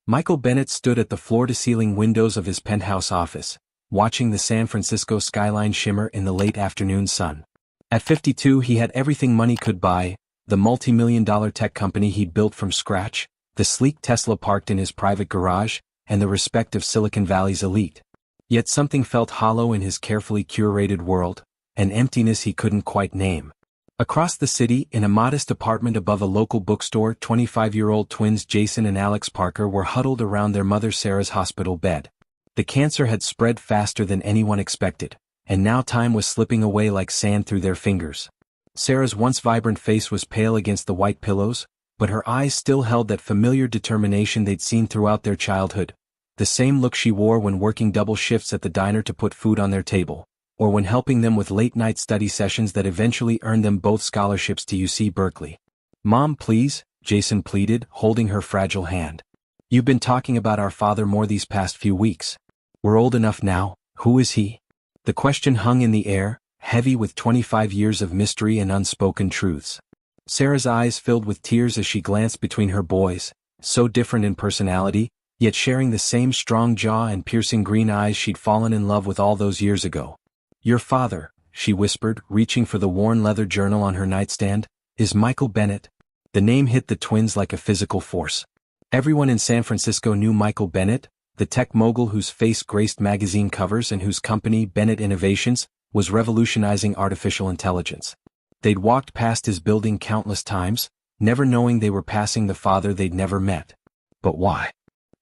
Michael Bennett stood at the floor-to-ceiling windows of his penthouse office, watching the San Francisco skyline shimmer in the late afternoon sun. At 52 he had everything money could buy, the multi-million-dollar tech company he'd built from scratch, the sleek Tesla parked in his private garage, and the respect of Silicon Valley's elite. Yet something felt hollow in his carefully curated world, an emptiness he couldn't quite name. Across the city, in a modest apartment above a local bookstore, 25-year-old twins Jason and Alex Parker were huddled around their mother Sarah's hospital bed. The cancer had spread faster than anyone expected, and now time was slipping away like sand through their fingers. Sarah's once vibrant face was pale against the white pillows, but her eyes still held that familiar determination they'd seen throughout their childhood, the same look she wore when working double shifts at the diner to put food on their table, or when helping them with late-night study sessions that eventually earned them both scholarships to UC Berkeley. "Mom, please," Jason pleaded, holding her fragile hand. "You've been talking about our father more these past few weeks. We're old enough now. Who is he?" The question hung in the air, heavy with 25 years of mystery and unspoken truths. Sarah's eyes filled with tears as she glanced between her boys, so different in personality, yet sharing the same strong jaw and piercing green eyes she'd fallen in love with all those years ago. "Your father," she whispered, reaching for the worn leather journal on her nightstand, "is Michael Bennett." The name hit the twins like a physical force. Everyone in San Francisco knew Michael Bennett, the tech mogul whose face graced magazine covers and whose company, Bennett Innovations, was revolutionizing artificial intelligence. They'd walked past his building countless times, never knowing they were passing the father they'd never met. "But why?"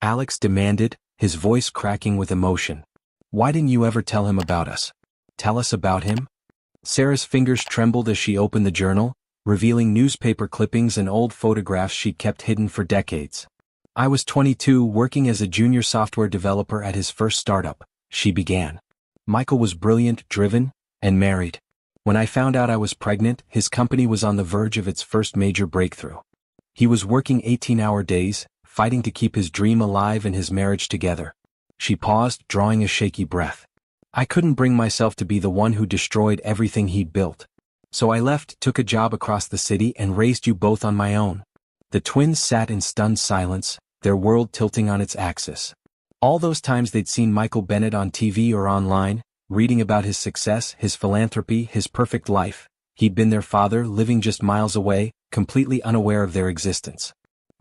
Alex demanded, his voice cracking with emotion. "Why didn't you ever tell him about us? Tell us about him?" Sarah's fingers trembled as she opened the journal, revealing newspaper clippings and old photographs she'd kept hidden for decades. "I was 22 working as a junior software developer at his first startup," she began. "Michael was brilliant, driven, and married. When I found out I was pregnant, his company was on the verge of its first major breakthrough. He was working 18-hour days, fighting to keep his dream alive and his marriage together." She paused, drawing a shaky breath. "I couldn't bring myself to be the one who destroyed everything he'd built. So I left, took a job across the city, and raised you both on my own." The twins sat in stunned silence, their world tilting on its axis. All those times they'd seen Michael Bennett on TV or online, reading about his success, his philanthropy, his perfect life, he'd been their father living just miles away, completely unaware of their existence.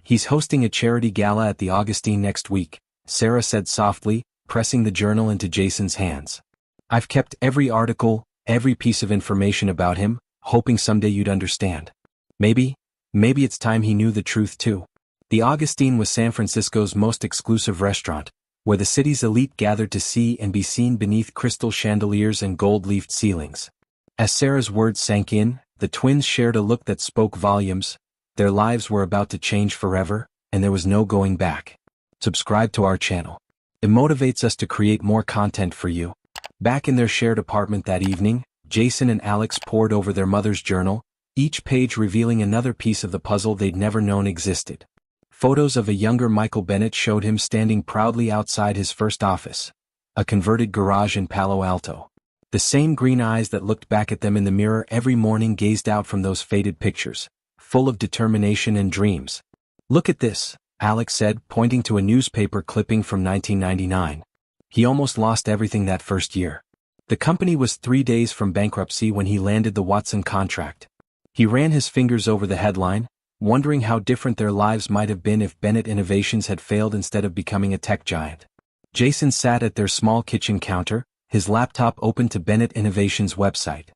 "He's hosting a charity gala at the Augustine next week," Sarah said softly, pressing the journal into Jason's hands. "I've kept every article, every piece of information about him, hoping someday you'd understand. Maybe it's time he knew the truth too." The Augustine was San Francisco's most exclusive restaurant, where the city's elite gathered to see and be seen beneath crystal chandeliers and gold-leafed ceilings. As Sarah's words sank in, the twins shared a look that spoke volumes. Their lives were about to change forever, and there was no going back. Subscribe to our channel. It motivates us to create more content for you. Back in their shared apartment that evening, Jason and Alex pored over their mother's journal, each page revealing another piece of the puzzle they'd never known existed. Photos of a younger Michael Bennett showed him standing proudly outside his first office, a converted garage in Palo Alto. The same green eyes that looked back at them in the mirror every morning gazed out from those faded pictures, full of determination and dreams. "Look at this," Alex said, pointing to a newspaper clipping from 1999. He almost lost everything that first year. The company was 3 days from bankruptcy when he landed the Watson contract. He ran his fingers over the headline, wondering how different their lives might have been if Bennett Innovations had failed instead of becoming a tech giant. Jason sat at their small kitchen counter, his laptop open to Bennett Innovations' website.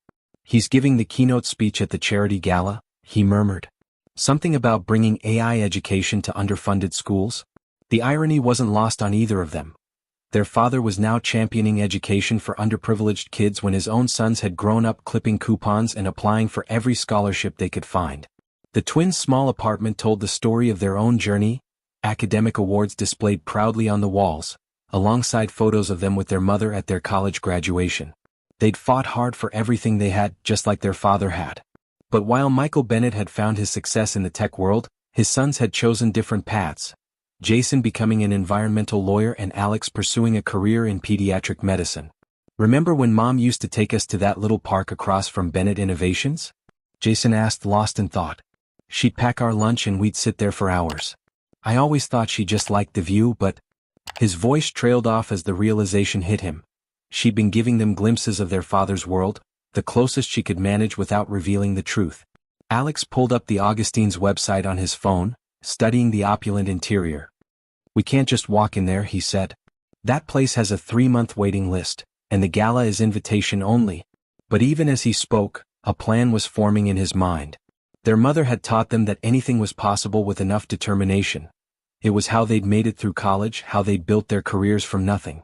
"He's giving the keynote speech at the charity gala," he murmured. "Something about bringing AI education to underfunded schools?" The irony wasn't lost on either of them. Their father was now championing education for underprivileged kids when his own sons had grown up clipping coupons and applying for every scholarship they could find. The twins' small apartment told the story of their own journey, academic awards displayed proudly on the walls, alongside photos of them with their mother at their college graduation. They'd fought hard for everything they had, just like their father had. But while Michael Bennett had found his success in the tech world, his sons had chosen different paths. Jason becoming an environmental lawyer and Alex pursuing a career in pediatric medicine. "Remember when Mom used to take us to that little park across from Bennett Innovations?" Jason asked, lost in thought. "She'd pack our lunch and we'd sit there for hours. I always thought she just liked the view, but... His voice trailed off as the realization hit him. She'd been giving them glimpses of their father's world, the closest she could manage without revealing the truth. Alex pulled up the Augustine's website on his phone, studying the opulent interior. "We can't just walk in there," he said. "That place has a 3-month waiting list, and the gala is invitation only." But even as he spoke, a plan was forming in his mind. Their mother had taught them that anything was possible with enough determination. It was how they'd made it through college, how they'd built their careers from nothing.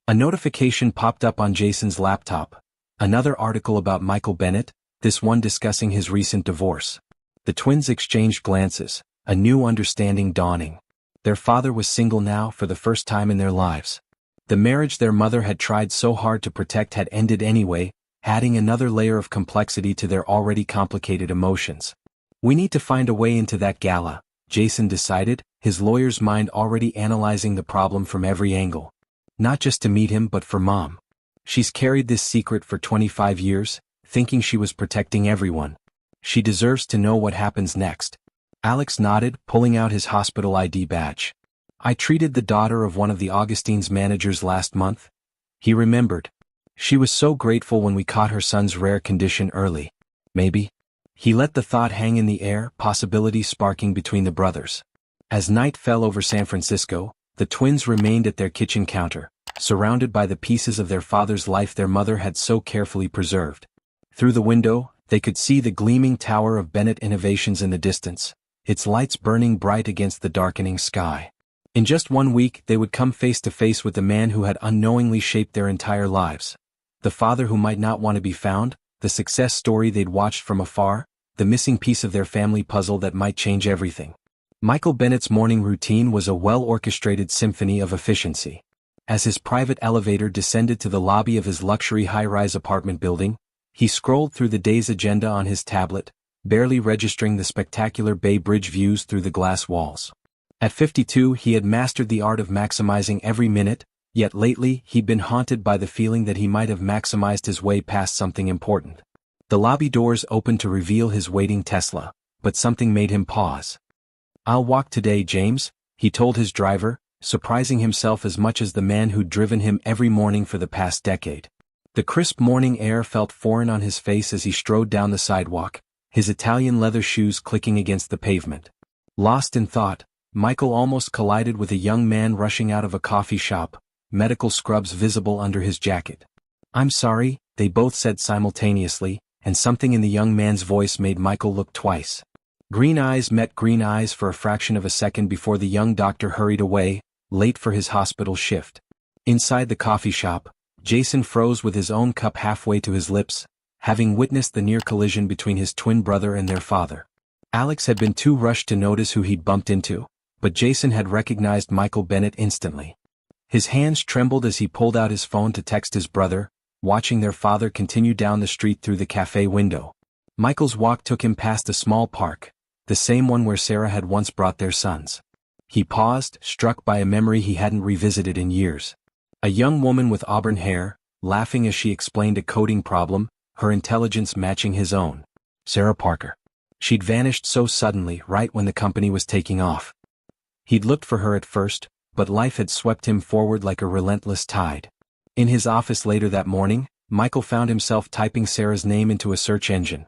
A notification popped up on Jason's laptop. Another article about Michael Bennett, this one discussing his recent divorce. The twins exchanged glances, a new understanding dawning. Their father was single now for the first time in their lives. The marriage their mother had tried so hard to protect had ended anyway, adding another layer of complexity to their already complicated emotions. "We need to find a way into that gala," Jason decided, his lawyer's mind already analyzing the problem from every angle. "Not just to meet him but for Mom. She's carried this secret for 25 years, thinking she was protecting everyone. She deserves to know what happens next." Alex nodded, pulling out his hospital ID badge. "I treated the daughter of one of the Augustine's managers last month." He remembered. "She was so grateful when we caught her son's rare condition early. Maybe." He let the thought hang in the air, possibility sparking between the brothers. As night fell over San Francisco, the twins remained at their kitchen counter, surrounded by the pieces of their father's life their mother had so carefully preserved. Through the window, they could see the gleaming tower of Bennett Innovations in the distance, its lights burning bright against the darkening sky. In just 1 week they would come face to face with the man who had unknowingly shaped their entire lives. The father who might not want to be found, the success story they'd watched from afar, the missing piece of their family puzzle that might change everything. Michael Bennett's morning routine was a well-orchestrated symphony of efficiency. As his private elevator descended to the lobby of his luxury high-rise apartment building, he scrolled through the day's agenda on his tablet, barely registering the spectacular Bay Bridge views through the glass walls. At 52 he had mastered the art of maximizing every minute, yet lately he'd been haunted by the feeling that he might have maximized his way past something important. The lobby doors opened to reveal his waiting Tesla, but something made him pause. "I'll walk today, James," he told his driver, surprising himself as much as the man who'd driven him every morning for the past decade. The crisp morning air felt foreign on his face as he strode down the sidewalk, his Italian leather shoes clicking against the pavement. Lost in thought, Michael almost collided with a young man rushing out of a coffee shop, medical scrubs visible under his jacket. "I'm sorry," they both said simultaneously, and something in the young man's voice made Michael look twice. Green eyes met green eyes for a fraction of a second before the young doctor hurried away, late for his hospital shift. Inside the coffee shop, Jason froze with his own cup halfway to his lips, having witnessed the near collision between his twin brother and their father. Alex had been too rushed to notice who he'd bumped into, but Jason had recognized Michael Bennett instantly. His hands trembled as he pulled out his phone to text his brother, watching their father continue down the street through the cafe window. Michael's walk took him past a small park, the same one where Sarah had once brought their sons. He paused, struck by a memory he hadn't revisited in years. A young woman with auburn hair, laughing as she explained a coding problem, her intelligence matching his own. Sarah Parker. She'd vanished so suddenly right when the company was taking off. He'd looked for her at first, but life had swept him forward like a relentless tide. In his office later that morning, Michael found himself typing Sarah's name into a search engine.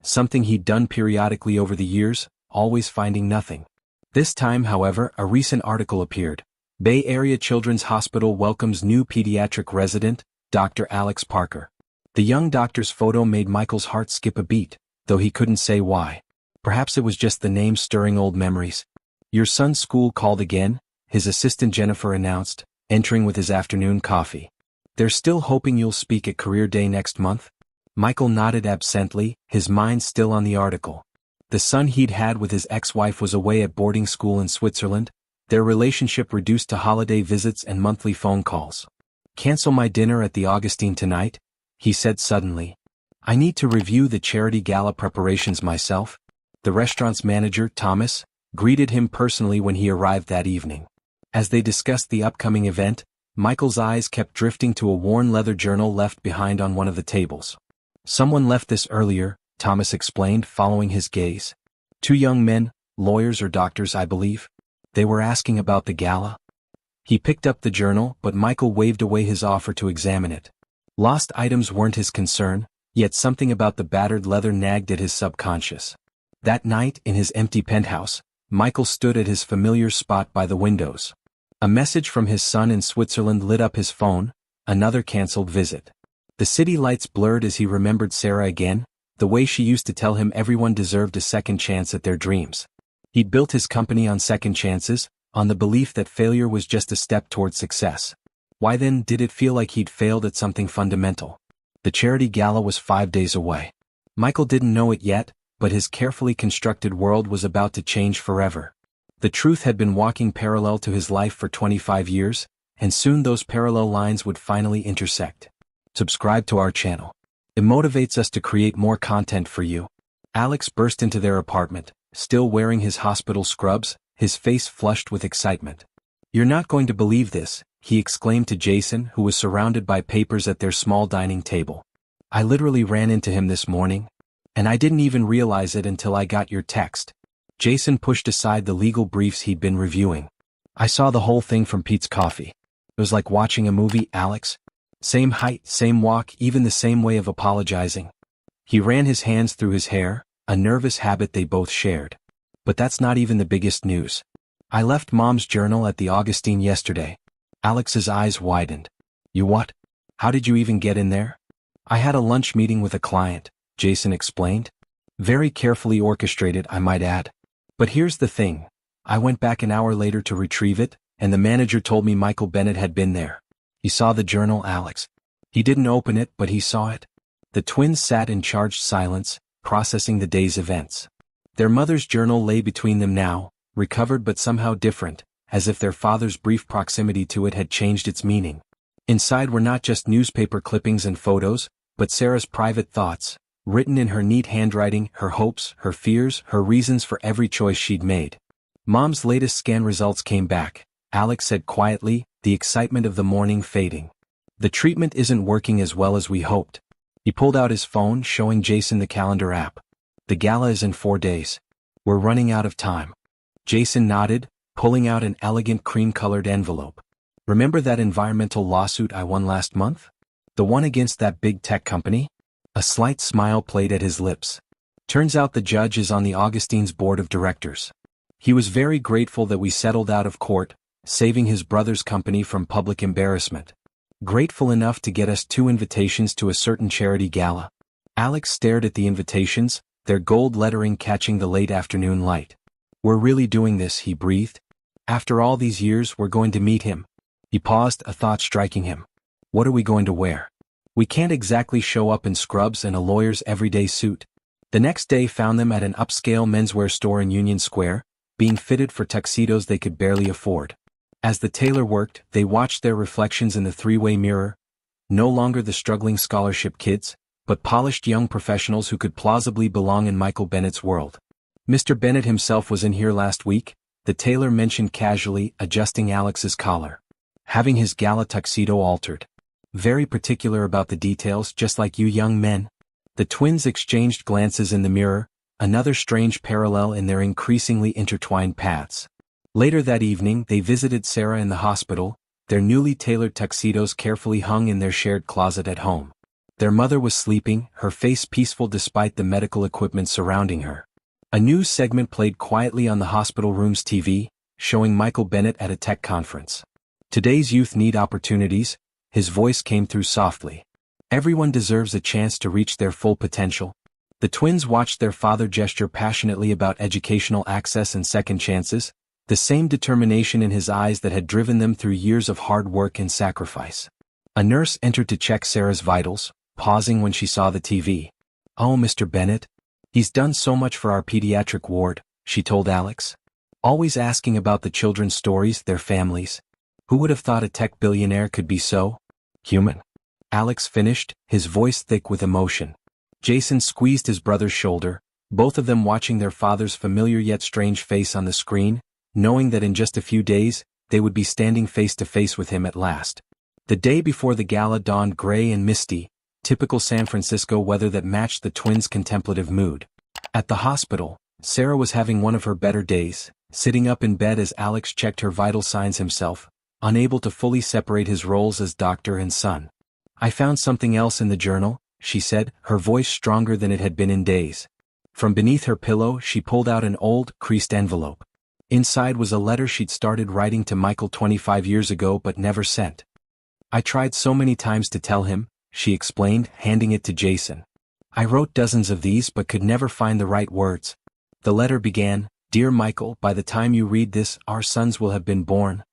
Something he'd done periodically over the years, always finding nothing. This time, however, a recent article appeared. Bay Area Children's Hospital welcomes new pediatric resident, Dr. Alex Parker. The young doctor's photo made Michael's heart skip a beat, though he couldn't say why. Perhaps it was just the name stirring old memories. "Your son's school called again," his assistant Jennifer announced, entering with his afternoon coffee. "They're still hoping you'll speak at Career Day next month?" Michael nodded absently, his mind still on the article. The son he'd had with his ex-wife was away at boarding school in Switzerland, their relationship reduced to holiday visits and monthly phone calls. "Cancel my dinner at the Augustine tonight," he said suddenly. "I need to review the charity gala preparations myself." The restaurant's manager, Thomas, greeted him personally when he arrived that evening. As they discussed the upcoming event, Michael's eyes kept drifting to a worn leather journal left behind on one of the tables. "Someone left this earlier," Thomas explained, following his gaze. "Two young men, lawyers or doctors, I believe." They were asking about the gala. He picked up the journal, but Michael waved away his offer to examine it. Lost items weren't his concern, yet something about the battered leather nagged at his subconscious. That night, in his empty penthouse, Michael stood at his familiar spot by the windows. A message from his son in Switzerland lit up his phone, another cancelled visit. The city lights blurred as he remembered Sarah again, the way she used to tell him everyone deserved a second chance at their dreams. He'd built his company on second chances, on the belief that failure was just a step toward success. Why then did it feel like he'd failed at something fundamental? The charity gala was 5 days away. Michael didn't know it yet, but his carefully constructed world was about to change forever. The truth had been walking parallel to his life for 25 years, and soon those parallel lines would finally intersect. Subscribe to our channel. It motivates us to create more content for you. Alex burst into their apartment, still wearing his hospital scrubs, his face flushed with excitement. "You're not going to believe this," he exclaimed to Jason, who was surrounded by papers at their small dining table. "I literally ran into him this morning. And I didn't even realize it until I got your text." Jason pushed aside the legal briefs he'd been reviewing. "I saw the whole thing from Pete's coffee. It was like watching a movie, Alex. Same height, same walk, even the same way of apologizing." He ran his hands through his hair, a nervous habit they both shared. "But that's not even the biggest news. I left Mom's journal at the Augustine yesterday." Alex's eyes widened. "You what? How did you even get in there?" "I had a lunch meeting with a client," Jason explained. "Very carefully orchestrated, I might add. But here's the thing. I went back an hour later to retrieve it, and the manager told me Michael Bennett had been there." "He saw the journal, Alex?" "He didn't open it, but he saw it." The twins sat in charged silence, processing the day's events. Their mother's journal lay between them now, recovered but somehow different, as if their father's brief proximity to it had changed its meaning. Inside were not just newspaper clippings and photos, but Sarah's private thoughts, written in her neat handwriting, her hopes, her fears, her reasons for every choice she'd made. Mom's latest scan results came back, Alex said quietly, the excitement of the morning fading. "The treatment isn't working as well as we hoped." He pulled out his phone, showing Jason the calendar app. "The gala is in 4 days. We're running out of time." Jason nodded, pulling out an elegant cream-colored envelope. "Remember that environmental lawsuit I won last month? The one against that big tech company?" A slight smile played at his lips. "Turns out the judge is on the Augustine's board of directors. He was very grateful that we settled out of court, saving his brother's company from public embarrassment. Grateful enough to get us 2 invitations to a certain charity gala." Alex stared at the invitations, their gold lettering catching the late afternoon light. "We're really doing this," he breathed. "After all these years, we're going to meet him." He paused, a thought striking him. "What are we going to wear? We can't exactly show up in scrubs and a lawyer's everyday suit." The next day found them at an upscale menswear store in Union Square, being fitted for tuxedos they could barely afford. As the tailor worked, they watched their reflections in the three-way mirror, no longer the struggling scholarship kids, but polished young professionals who could plausibly belong in Michael Bennett's world. "Mr. Bennett himself was in here last week," the tailor mentioned casually, adjusting Alex's collar. "Having his gala tuxedo altered. Very particular about the details, just like you young men." The twins exchanged glances in the mirror, another strange parallel in their increasingly intertwined paths. Later that evening, they visited Sarah in the hospital, their newly tailored tuxedos carefully hung in their shared closet at home. Their mother was sleeping, her face peaceful despite the medical equipment surrounding her. A news segment played quietly on the hospital room's TV, showing Michael Bennett at a tech conference. "Today's youth need opportunities," his voice came through softly. "Everyone deserves a chance to reach their full potential." The twins watched their father gesture passionately about educational access and second chances, the same determination in his eyes that had driven them through years of hard work and sacrifice. A nurse entered to check Sarah's vitals, pausing when she saw the TV. "Oh, Mr. Bennett. He's done so much for our pediatric ward," she told Alex. "Always asking about the children's stories, their families. Who would have thought a tech billionaire could be so human?" Alex finished, his voice thick with emotion. Jason squeezed his brother's shoulder, both of them watching their father's familiar yet strange face on the screen, knowing that in just a few days, they would be standing face to face with him at last. The day before the gala dawned gray and misty, typical San Francisco weather that matched the twins' contemplative mood. At the hospital, Sarah was having one of her better days, sitting up in bed as Alex checked her vital signs himself, unable to fully separate his roles as doctor and son. "I found something else in the journal," she said, her voice stronger than it had been in days. From beneath her pillow she pulled out an old, creased envelope. Inside was a letter she'd started writing to Michael 25 years ago but never sent. "I tried so many times to tell him," she explained, handing it to Jason. "I wrote dozens of these but could never find the right words." The letter began, "Dear Michael, by the time you read this, our sons will have been born."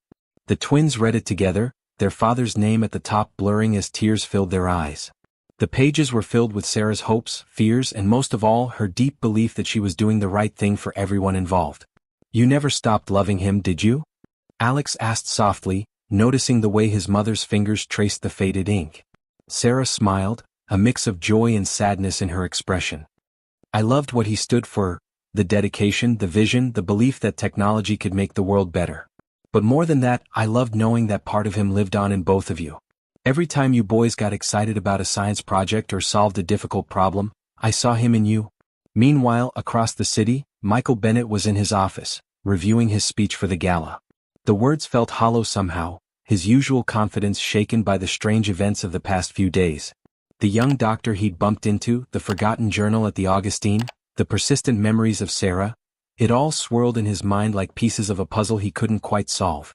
The twins read it together, their father's name at the top blurring as tears filled their eyes. The pages were filled with Sarah's hopes, fears, and most of all, her deep belief that she was doing the right thing for everyone involved. "You never stopped loving him, did you?" Alex asked softly, noticing the way his mother's fingers traced the faded ink. Sarah smiled, a mix of joy and sadness in her expression. "I loved what he stood for, the dedication, the vision, the belief that technology could make the world better. But more than that, I loved knowing that part of him lived on in both of you. Every time you boys got excited about a science project or solved a difficult problem, I saw him in you." Meanwhile, across the city, Michael Bennett was in his office, reviewing his speech for the gala. The words felt hollow somehow, his usual confidence shaken by the strange events of the past few days. The young doctor he'd bumped into, the forgotten journal at the Augustine, the persistent memories of Sarah, it all swirled in his mind like pieces of a puzzle he couldn't quite solve.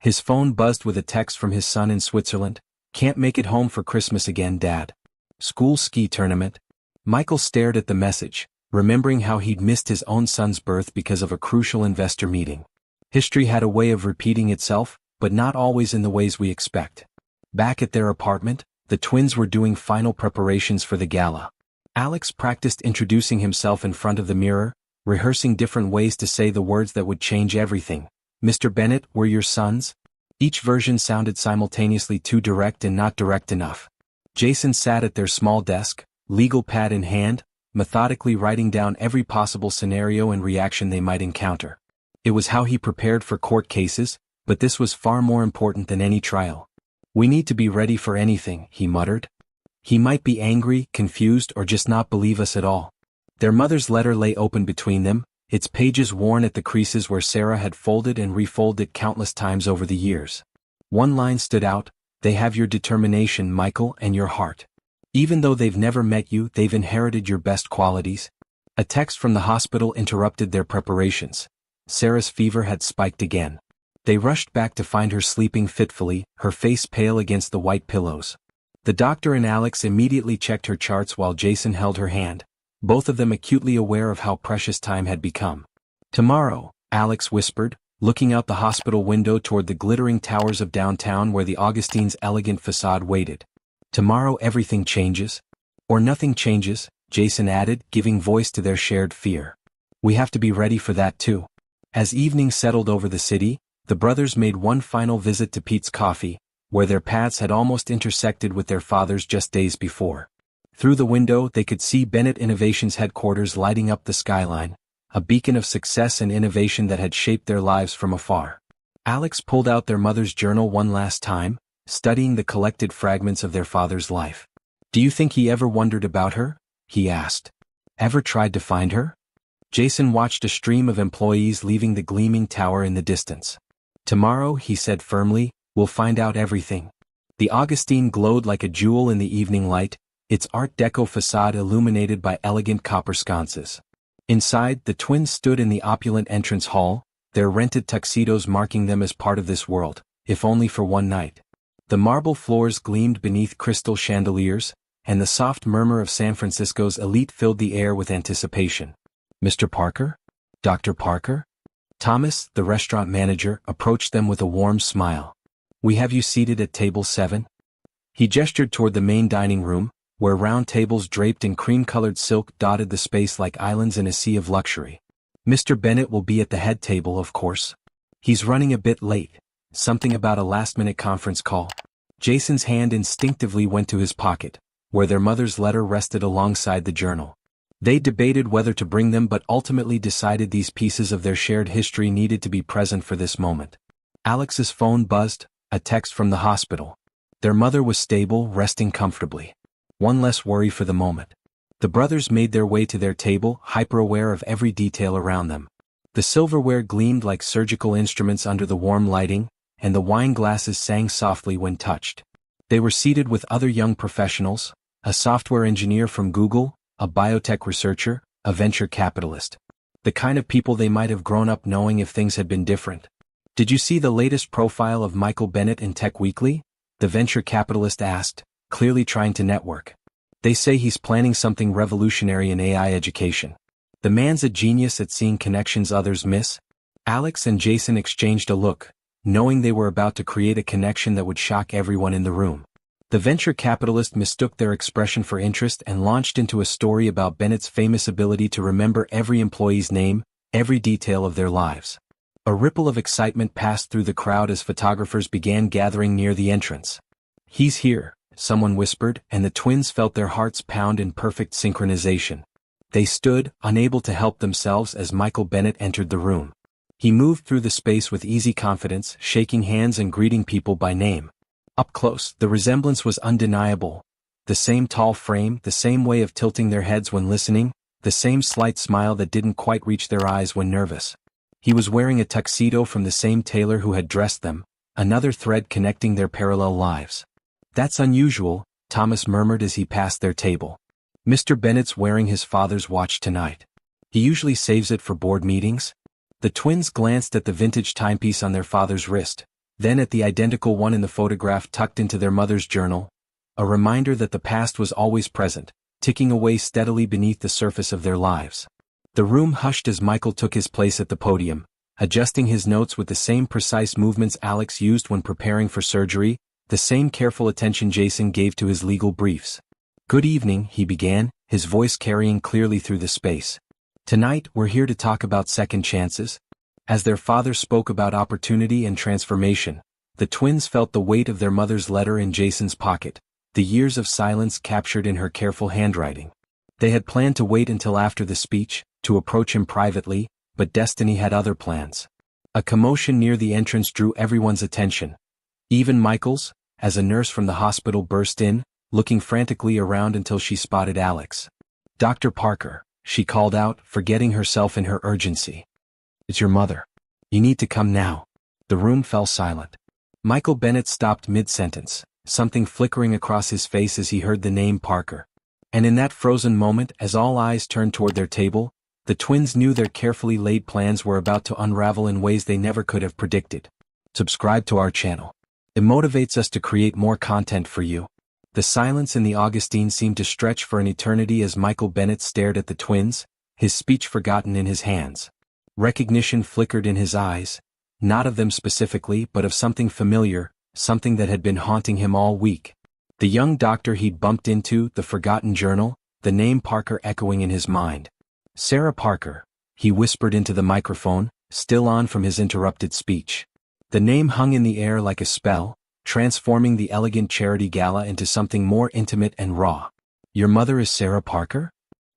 His phone buzzed with a text from his son in Switzerland. "Can't make it home for Christmas again, Dad. School ski tournament." Michael stared at the message, remembering how he'd missed his own son's birth because of a crucial investor meeting. History had a way of repeating itself, but not always in the ways we expect. Back at their apartment, the twins were doing final preparations for the gala. Alex practiced introducing himself in front of the mirror, rehearsing different ways to say the words that would change everything. "Mr. Bennett, we're your sons?" Each version sounded simultaneously too direct and not direct enough. Jason sat at their small desk, legal pad in hand, methodically writing down every possible scenario and reaction they might encounter. It was how he prepared for court cases, but this was far more important than any trial. "We need to be ready for anything," he muttered. He might be angry, confused, or just not believe us at all. Their mother's letter lay open between them, its pages worn at the creases where Sarah had folded and refolded countless times over the years. One line stood out, "They have your determination, Michael, and your heart. Even though they've never met you, they've inherited your best qualities." A text from the hospital interrupted their preparations. Sarah's fever had spiked again. They rushed back to find her sleeping fitfully, her face pale against the white pillows. The doctor and Alex immediately checked her charts while Jason held her hand, both of them acutely aware of how precious time had become. "Tomorrow," Alex whispered, looking out the hospital window toward the glittering towers of downtown where the Augustine's elegant facade waited. "Tomorrow everything changes." "Or nothing changes," Jason added, giving voice to their shared fear. "We have to be ready for that too." As evening settled over the city, the brothers made one final visit to Pete's Coffee, where their paths had almost intersected with their fathers just days before. Through the window they could see Bennett Innovations headquarters lighting up the skyline, a beacon of success and innovation that had shaped their lives from afar. Alex pulled out their mother's journal one last time, studying the collected fragments of their father's life. "Do you think he ever wondered about her?" he asked. "Ever tried to find her?" Jason watched a stream of employees leaving the gleaming tower in the distance. "Tomorrow," he said firmly, "we'll find out everything." The Augustine glowed like a jewel in the evening light, its Art Deco facade illuminated by elegant copper sconces. Inside, the twins stood in the opulent entrance hall, their rented tuxedos marking them as part of this world, if only for one night. The marble floors gleamed beneath crystal chandeliers, and the soft murmur of San Francisco's elite filled the air with anticipation. "Mr. Parker? Dr. Parker?" Thomas, the restaurant manager, approached them with a warm smile. "We have you seated at table 7. He gestured toward the main dining room, where round tables draped in cream-colored silk dotted the space like islands in a sea of luxury. "Mr. Bennett will be at the head table, of course. He's running a bit late, something about a last-minute conference call." Jason's hand instinctively went to his pocket, where their mother's letter rested alongside the journal. They debated whether to bring them but ultimately decided these pieces of their shared history needed to be present for this moment. Alex's phone buzzed, a text from the hospital. Their mother was stable, resting comfortably. One less worry for the moment. The brothers made their way to their table, hyper-aware of every detail around them. The silverware gleamed like surgical instruments under the warm lighting, and the wine glasses sang softly when touched. They were seated with other young professionals, a software engineer from Google, a biotech researcher, a venture capitalist. The kind of people they might have grown up knowing if things had been different. "Did you see the latest profile of Michael Bennett in Tech Weekly?" the venture capitalist asked, clearly trying to network. "They say he's planning something revolutionary in AI education. The man's a genius at seeing connections others miss." Alex and Jason exchanged a look, knowing they were about to create a connection that would shock everyone in the room. The venture capitalist mistook their expression for interest and launched into a story about Bennett's famous ability to remember every employee's name, every detail of their lives. A ripple of excitement passed through the crowd as photographers began gathering near the entrance. "He's here," someone whispered, and the twins felt their hearts pound in perfect synchronization. They stood, unable to help themselves as Michael Bennett entered the room. He moved through the space with easy confidence, shaking hands and greeting people by name. Up close, the resemblance was undeniable. The same tall frame, the same way of tilting their heads when listening, the same slight smile that didn't quite reach their eyes when nervous. He was wearing a tuxedo from the same tailor who had dressed them, another thread connecting their parallel lives. "That's unusual," Thomas murmured as he passed their table. "Mr. Bennett's wearing his father's watch tonight. He usually saves it for board meetings." The twins glanced at the vintage timepiece on their father's wrist, then at the identical one in the photograph tucked into their mother's journal, a reminder that the past was always present, ticking away steadily beneath the surface of their lives. The room hushed as Michael took his place at the podium, adjusting his notes with the same precise movements Alex used when preparing for surgery, the same careful attention Jason gave to his legal briefs. "Good evening," he began, his voice carrying clearly through the space. "Tonight, we're here to talk about second chances." As their father spoke about opportunity and transformation, the twins felt the weight of their mother's letter in Jason's pocket, the years of silence captured in her careful handwriting. They had planned to wait until after the speech, to approach him privately, but destiny had other plans. A commotion near the entrance drew everyone's attention. Even Michael's, as a nurse from the hospital burst in, looking frantically around until she spotted Alex. "Dr. Parker," she called out, forgetting herself in her urgency. "It's your mother. You need to come now." The room fell silent. Michael Bennett stopped mid-sentence, something flickering across his face as he heard the name Parker. And in that frozen moment, as all eyes turned toward their table, the twins knew their carefully laid plans were about to unravel in ways they never could have predicted. Subscribe to our channel. It motivates us to create more content for you. The silence in the Augustine seemed to stretch for an eternity as Michael Bennett stared at the twins, his speech forgotten in his hands. Recognition flickered in his eyes, not of them specifically but of something familiar, something that had been haunting him all week. The young doctor he'd bumped into, the forgotten journal, the name Parker echoing in his mind. "Sarah Parker," he whispered into the microphone, still on from his interrupted speech. The name hung in the air like a spell, transforming the elegant charity gala into something more intimate and raw. "Your mother is Sarah Parker?"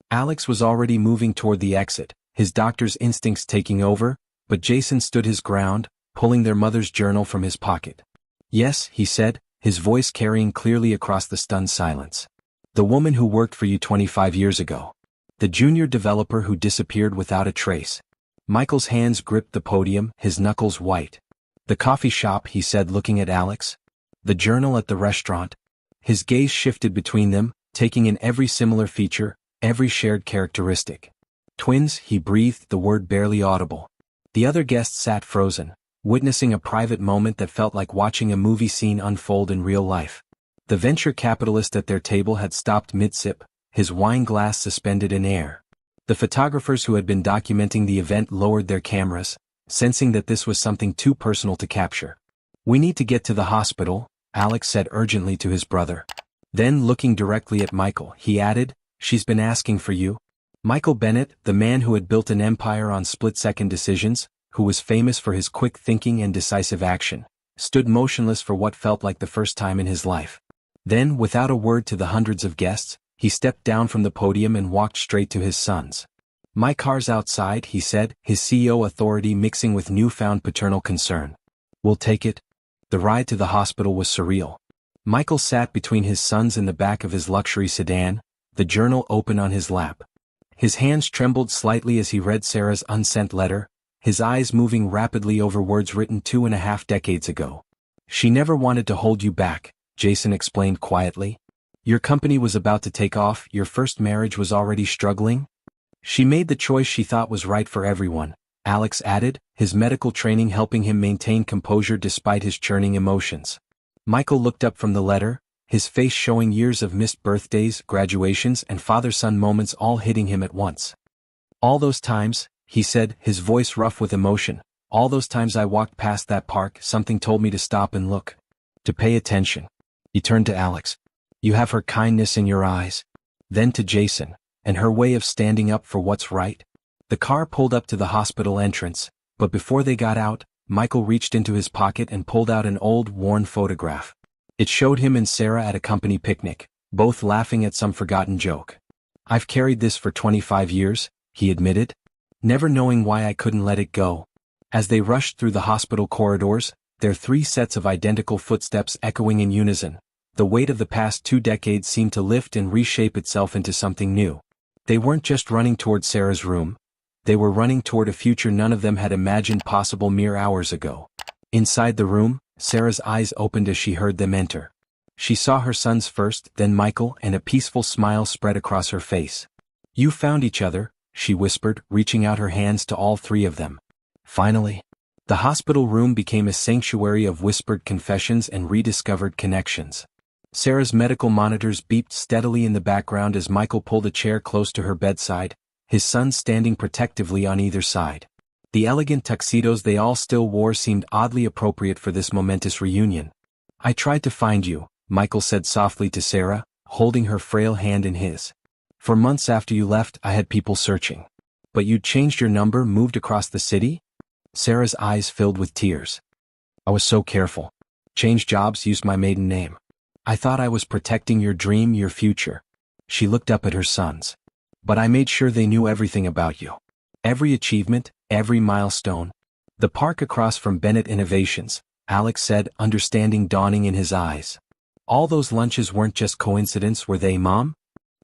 Alex was already moving toward the exit, his doctor's instincts taking over, but Jason stood his ground, pulling their mother's journal from his pocket. "Yes," he said, his voice carrying clearly across the stunned silence. "The woman who worked for you 25 years ago. The junior developer who disappeared without a trace." Michael's hands gripped the podium, his knuckles white. "The coffee shop," he said, looking at Alex. "The journal at the restaurant." His gaze shifted between them, taking in every similar feature, every shared characteristic. "Twins," he breathed, the word barely audible. The other guests sat frozen, witnessing a private moment that felt like watching a movie scene unfold in real life. The venture capitalist at their table had stopped mid-sip, his wine glass suspended in air. The photographers who had been documenting the event lowered their cameras, sensing that this was something too personal to capture. "We need to get to the hospital," Alex said urgently to his brother. Then, looking directly at Michael, he added, "She's been asking for you." Michael Bennett, the man who had built an empire on split-second decisions, who was famous for his quick thinking and decisive action, stood motionless for what felt like the first time in his life. Then, without a word to the hundreds of guests, he stepped down from the podium and walked straight to his sons. "My car's outside," he said, his CEO authority mixing with newfound paternal concern. "We'll take it." The ride to the hospital was surreal. Michael sat between his sons in the back of his luxury sedan, the journal open on his lap. His hands trembled slightly as he read Sarah's unsent letter, his eyes moving rapidly over words written 2.5 decades ago. She never wanted to hold you back, Jason explained quietly. Your company was about to take off, your first marriage was already struggling? She made the choice she thought was right for everyone, Alex added, his medical training helping him maintain composure despite his churning emotions. Michael looked up from the letter, his face showing years of missed birthdays, graduations, and father-son moments all hitting him at once. All those times, he said, his voice rough with emotion, all those times I walked past that park, something told me to stop and look. To pay attention. He turned to Alex. You have her kindness in your eyes. Then to Jason, and her way of standing up for what's right. The car pulled up to the hospital entrance, but before they got out, Michael reached into his pocket and pulled out an old, worn photograph. It showed him and Sarah at a company picnic, both laughing at some forgotten joke. I've carried this for 25 years, he admitted, never knowing why I couldn't let it go. As they rushed through the hospital corridors, their 3 sets of identical footsteps echoing in unison, the weight of the past 2 decades seemed to lift and reshape itself into something new. They weren't just running toward Sarah's room. They were running toward a future none of them had imagined possible mere hours ago. Inside the room, Sarah's eyes opened as she heard them enter. She saw her sons first, then Michael, and a peaceful smile spread across her face. You found each other, she whispered, reaching out her hands to all 3 of them. Finally. The hospital room became a sanctuary of whispered confessions and rediscovered connections. Sarah's medical monitors beeped steadily in the background as Michael pulled a chair close to her bedside, his sons standing protectively on either side. The elegant tuxedos they all still wore seemed oddly appropriate for this momentous reunion. I tried to find you, Michael said softly to Sarah, holding her frail hand in his. For months after you left, I had people searching. But you'd changed your number, moved across the city? Sarah's eyes filled with tears. I was so careful. Changed jobs, used my maiden name. I thought I was protecting your dream, your future. She looked up at her sons. But I made sure they knew everything about you. Every achievement, every milestone. The park across from Bennett Innovations, Alex said, understanding dawning in his eyes. All those lunches weren't just coincidence, were they, Mom?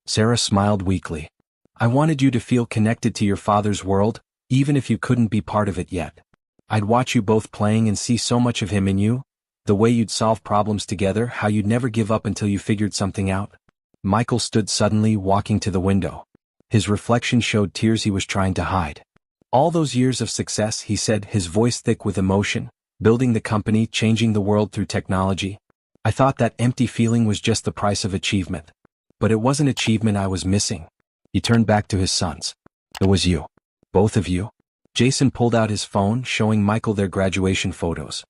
Sarah smiled weakly. I wanted you to feel connected to your father's world, even if you couldn't be part of it yet. I'd watch you both playing and see so much of him in you, the way you'd solve problems together, how you'd never give up until you figured something out. Michael stood suddenly, walking to the window. His reflection showed tears he was trying to hide. All those years of success, he said, his voice thick with emotion, building the company, changing the world through technology. I thought that empty feeling was just the price of achievement. But it wasn't achievement I was missing. He turned back to his sons. It was you. Both of you. Jason pulled out his phone, showing Michael their graduation photos.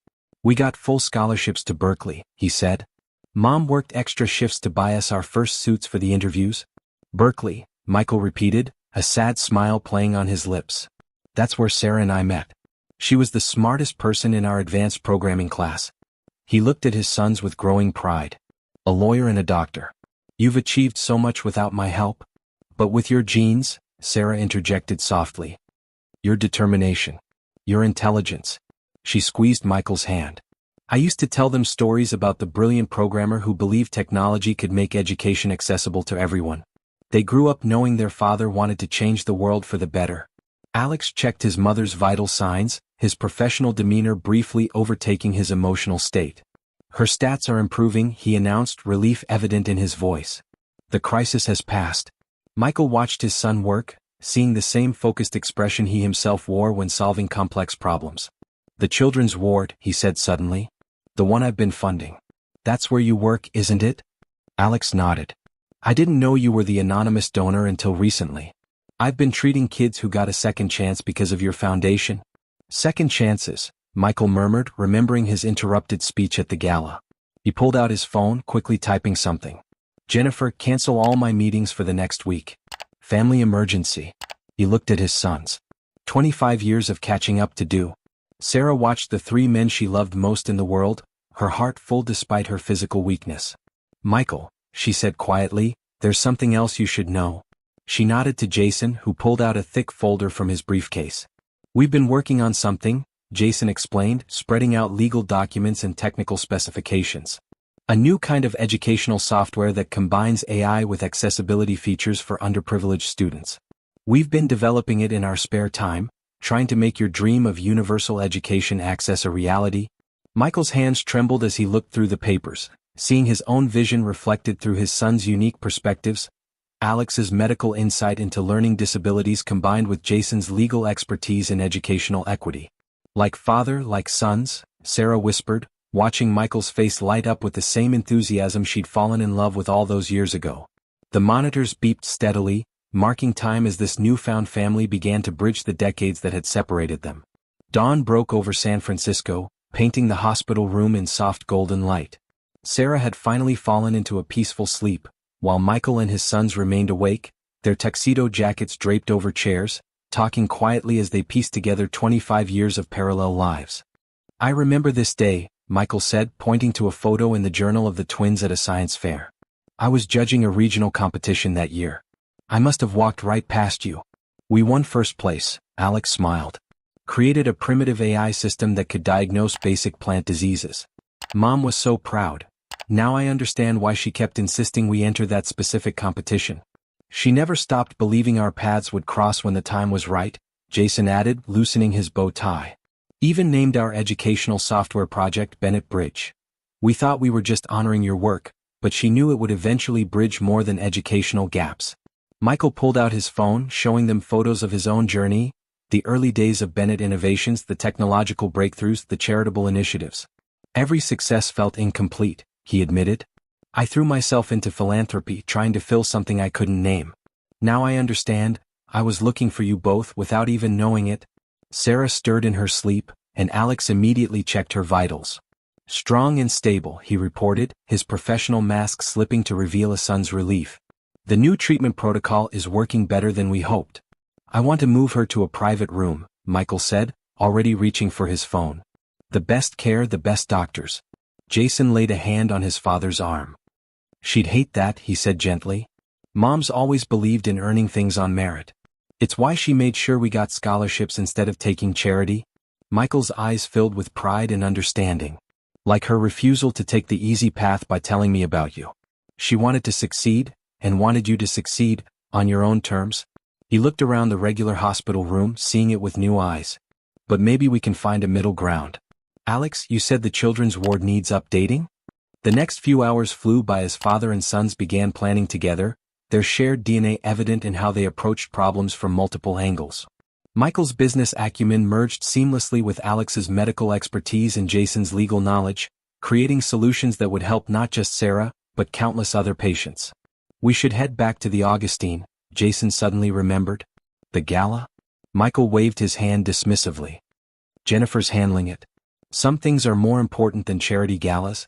We got full scholarships to Berkeley, he said. Mom worked extra shifts to buy us our first suits for the interviews. Berkeley, Michael repeated, a sad smile playing on his lips. That's where Sarah and I met. She was the smartest person in our advanced programming class. He looked at his sons with growing pride. A lawyer and a doctor. You've achieved so much without my help. But with your genes, Sarah interjected softly. Your determination. Your intelligence. She squeezed Michael's hand. I used to tell them stories about the brilliant programmer who believed technology could make education accessible to everyone. They grew up knowing their father wanted to change the world for the better. Alex checked his mother's vital signs, his professional demeanor briefly overtaking his emotional state. Her stats are improving, he announced, relief evident in his voice. The crisis has passed. Michael watched his son work, seeing the same focused expression he himself wore when solving complex problems. The children's ward, he said suddenly. The one I've been funding. That's where you work, isn't it? Alex nodded. I didn't know you were the anonymous donor until recently. I've been treating kids who got a second chance because of your foundation. Second chances, Michael murmured, remembering his interrupted speech at the gala. He pulled out his phone, quickly typing something. Jennifer, cancel all my meetings for the next week. Family emergency. He looked at his sons. 25 years of catching up to do. Sarah watched the 3 men she loved most in the world, her heart full despite her physical weakness. Michael, she said quietly, there's something else you should know. She nodded to Jason, who pulled out a thick folder from his briefcase. We've been working on something, Jason explained, spreading out legal documents and technical specifications. A new kind of educational software that combines AI with accessibility features for underprivileged students. We've been developing it in our spare time, trying to make your dream of universal education access a reality? Michael's hands trembled as he looked through the papers, seeing his own vision reflected through his son's unique perspectives. Alex's medical insight into learning disabilities combined with Jason's legal expertise in educational equity. Like father, like sons, Sarah whispered, watching Michael's face light up with the same enthusiasm she'd fallen in love with all those years ago. The monitors beeped steadily, marking time as this newfound family began to bridge the decades that had separated them. Dawn broke over San Francisco, painting the hospital room in soft golden light. Sarah had finally fallen into a peaceful sleep, while Michael and his sons remained awake, their tuxedo jackets draped over chairs, talking quietly as they pieced together 25 years of parallel lives. "I remember this day," Michael said, pointing to a photo in the journal of the twins at a science fair. "I was judging a regional competition that year. I must have walked right past you. We won first place," Alex smiled. "Created a primitive AI system that could diagnose basic plant diseases. Mom was so proud. Now I understand why she kept insisting we enter that specific competition. She never stopped believing our paths would cross when the time was right," Jason added, loosening his bow tie. "Even named our educational software project Bennett Bridge. We thought we were just honoring your work, but she knew it would eventually bridge more than educational gaps." Michael pulled out his phone, showing them photos of his own journey, the early days of Bennett Innovations, the technological breakthroughs, the charitable initiatives. "Every success felt incomplete," he admitted. "I threw myself into philanthropy trying to fill something I couldn't name. Now I understand, I was looking for you both without even knowing it." Sarah stirred in her sleep, and Alex immediately checked her vitals. "Strong and stable," he reported, his professional mask slipping to reveal a son's relief. "The new treatment protocol is working better than we hoped. I want to move her to a private room," Michael said, already reaching for his phone. "The best care, the best doctors." Jason laid a hand on his father's arm. "She'd hate that," he said gently. "Mom's always believed in earning things on merit. It's why she made sure we got scholarships instead of taking charity." Michael's eyes filled with pride and understanding. "Like her refusal to take the easy path by telling me about you. She wanted to succeed, and wanted you to succeed, on your own terms." He looked around the regular hospital room, seeing it with new eyes. "But maybe we can find a middle ground. Alex, you said the children's ward needs updating?" The next few hours flew by as father and sons began planning together, their shared DNA evident in how they approached problems from multiple angles. Michael's business acumen merged seamlessly with Alex's medical expertise and Jason's legal knowledge, creating solutions that would help not just Sarah, but countless other patients. "We should head back to the Augustine," Jason suddenly remembered. "The gala?" Michael waved his hand dismissively. "Jennifer's handling it. Some things are more important than charity galas."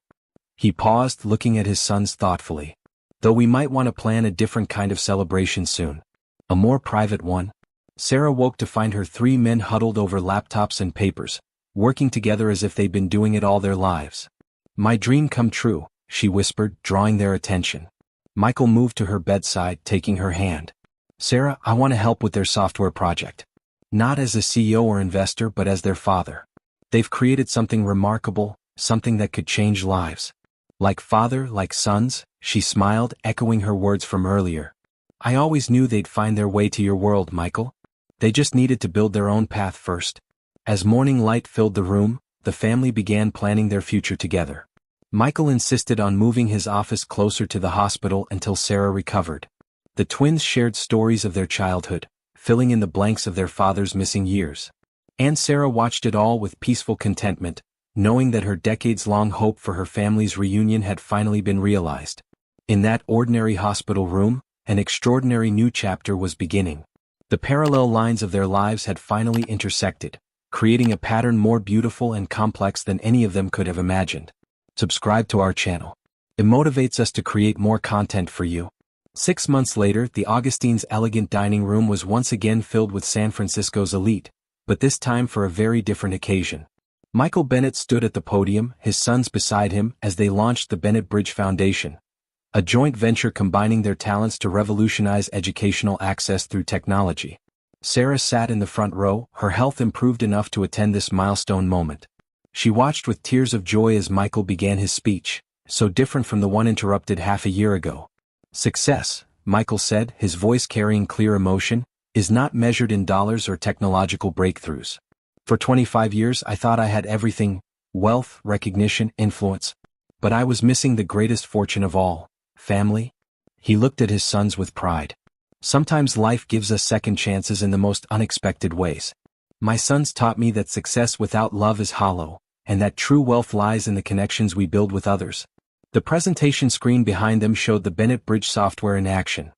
He paused, looking at his sons thoughtfully. "Though we might want to plan a different kind of celebration soon. A more private one." Sarah woke to find her three men huddled over laptops and papers, working together as if they'd been doing it all their lives. "My dream come true," she whispered, drawing their attention. Michael moved to her bedside, taking her hand. "Sarah, I want to help with their software project. Not as a CEO or investor, but as their father. They've created something remarkable, something that could change lives. Like father, like sons," she smiled, echoing her words from earlier. "I always knew they'd find their way to your world, Michael. They just needed to build their own path first." As morning light filled the room, the family began planning their future together. Michael insisted on moving his office closer to the hospital until Sarah recovered. The twins shared stories of their childhood, filling in the blanks of their father's missing years. And Sarah watched it all with peaceful contentment, knowing that her decades-long hope for her family's reunion had finally been realized. In that ordinary hospital room, an extraordinary new chapter was beginning. The parallel lines of their lives had finally intersected, creating a pattern more beautiful and complex than any of them could have imagined. Subscribe to our channel. It motivates us to create more content for you. 6 months later, the Augustine's elegant dining room was once again filled with San Francisco's elite, but this time for a very different occasion. Michael Bennett stood at the podium, his sons beside him, as they launched the Bennett Bridge Foundation, a joint venture combining their talents to revolutionize educational access through technology. Sarah sat in the front row, her health improved enough to attend this milestone moment. She watched with tears of joy as Michael began his speech, so different from the one interrupted half a year ago. "Success," Michael said, his voice carrying clear emotion, is not measured in dollars or technological breakthroughs. For 25 years I thought I had everything: wealth, recognition, influence. But I was missing the greatest fortune of all: family. He looked at his sons with pride. Sometimes life gives us second chances in the most unexpected ways. My sons taught me that success without love is hollow, and that true wealth lies in the connections we build with others. The presentation screen behind them showed the Bennett Bridge software in action.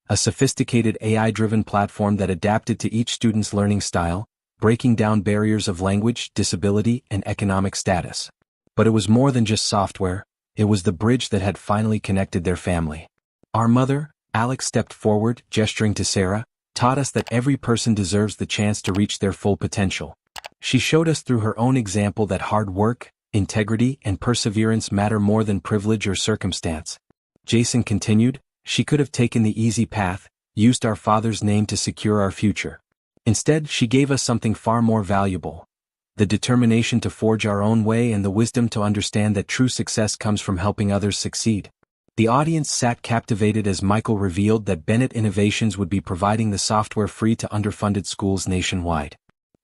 A sophisticated AI-driven platform that adapted to each student's learning style, breaking down barriers of language, disability, and economic status. But it was more than just software. It was the bridge that had finally connected their family. Our mother, Alex, stepped forward, gesturing to Sarah, taught us that every person deserves the chance to reach their full potential. She showed us through her own example that hard work, integrity, and perseverance matter more than privilege or circumstance. Jason continued, she could have taken the easy path, used our father's name to secure our future. Instead, she gave us something far more valuable: the determination to forge our own way and the wisdom to understand that true success comes from helping others succeed. The audience sat captivated as Michael revealed that Bennett Innovations would be providing the software free to underfunded schools nationwide.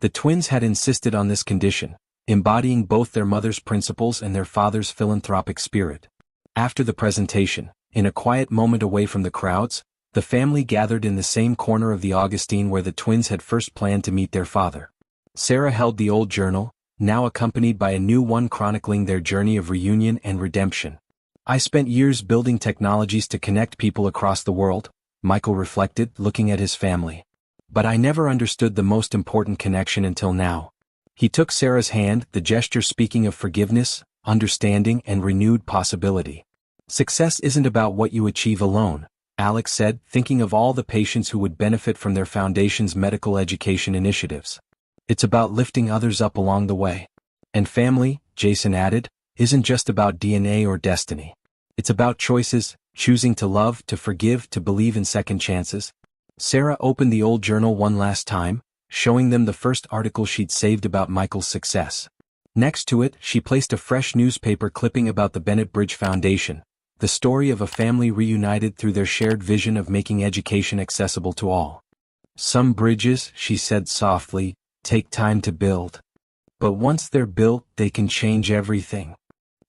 The twins had insisted on this condition, embodying both their mother's principles and their father's philanthropic spirit. After the presentation, in a quiet moment away from the crowds, the family gathered in the same corner of the Augustine where the twins had first planned to meet their father. Sarah held the old journal, now accompanied by a new one chronicling their journey of reunion and redemption. I spent years building technologies to connect people across the world, Michael reflected, looking at his family. But I never understood the most important connection until now. He took Sarah's hand, the gesture speaking of forgiveness, understanding, and renewed possibility. Success isn't about what you achieve alone, Alex said, thinking of all the patients who would benefit from their foundation's medical education initiatives. It's about lifting others up along the way. And family, Jason added, isn't just about DNA or destiny. It's about choices, choosing to love, to forgive, to believe in second chances. Sarah opened the old journal one last time, showing them the first article she'd saved about Michael's success. Next to it, she placed a fresh newspaper clipping about the Bennett Bridge Foundation, the story of a family reunited through their shared vision of making education accessible to all. Some bridges, she said softly, take time to build. But once they're built, they can change everything.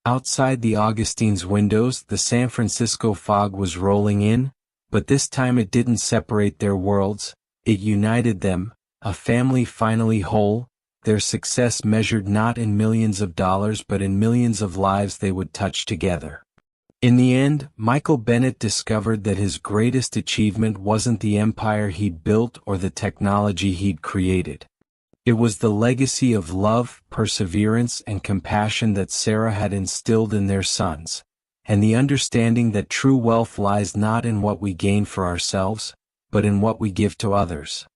Outside the Augustine's windows, the San Francisco fog was rolling in, but this time it didn't separate their worlds, it united them, a family finally whole, their success measured not in millions of dollars but in millions of lives they would touch together. In the end, Michael Bennett discovered that his greatest achievement wasn't the empire he'd built or the technology he'd created. It was the legacy of love, perseverance, and compassion that Sarah had instilled in their sons, and the understanding that true wealth lies not in what we gain for ourselves, but in what we give to others.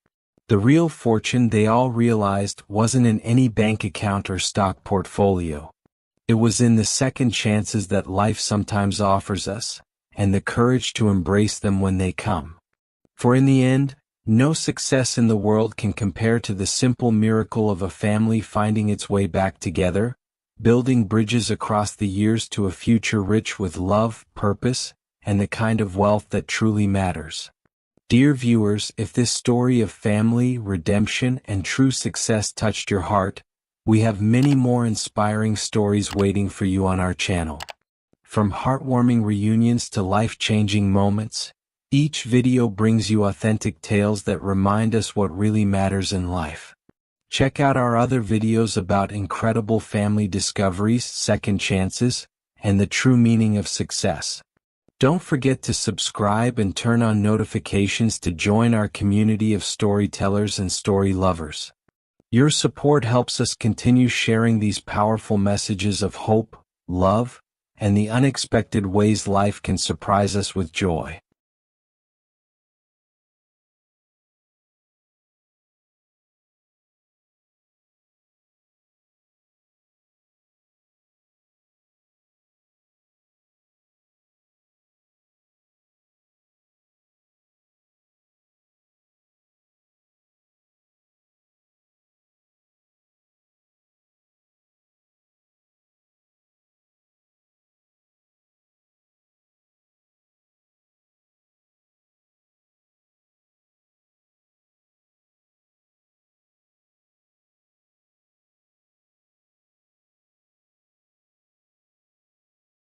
The real fortune, they all realized, wasn't in any bank account or stock portfolio. It was in the second chances that life sometimes offers us, and the courage to embrace them when they come. For in the end, no success in the world can compare to the simple miracle of a family finding its way back together, building bridges across the years to a future rich with love, purpose, and the kind of wealth that truly matters. Dear viewers, if this story of family, redemption, and true success touched your heart, we have many more inspiring stories waiting for you on our channel. From heartwarming reunions to life-changing moments, each video brings you authentic tales that remind us what really matters in life. Check out our other videos about incredible family discoveries, second chances, and the true meaning of success. Don't forget to subscribe and turn on notifications to join our community of storytellers and story lovers. Your support helps us continue sharing these powerful messages of hope, love, and the unexpected ways life can surprise us with joy.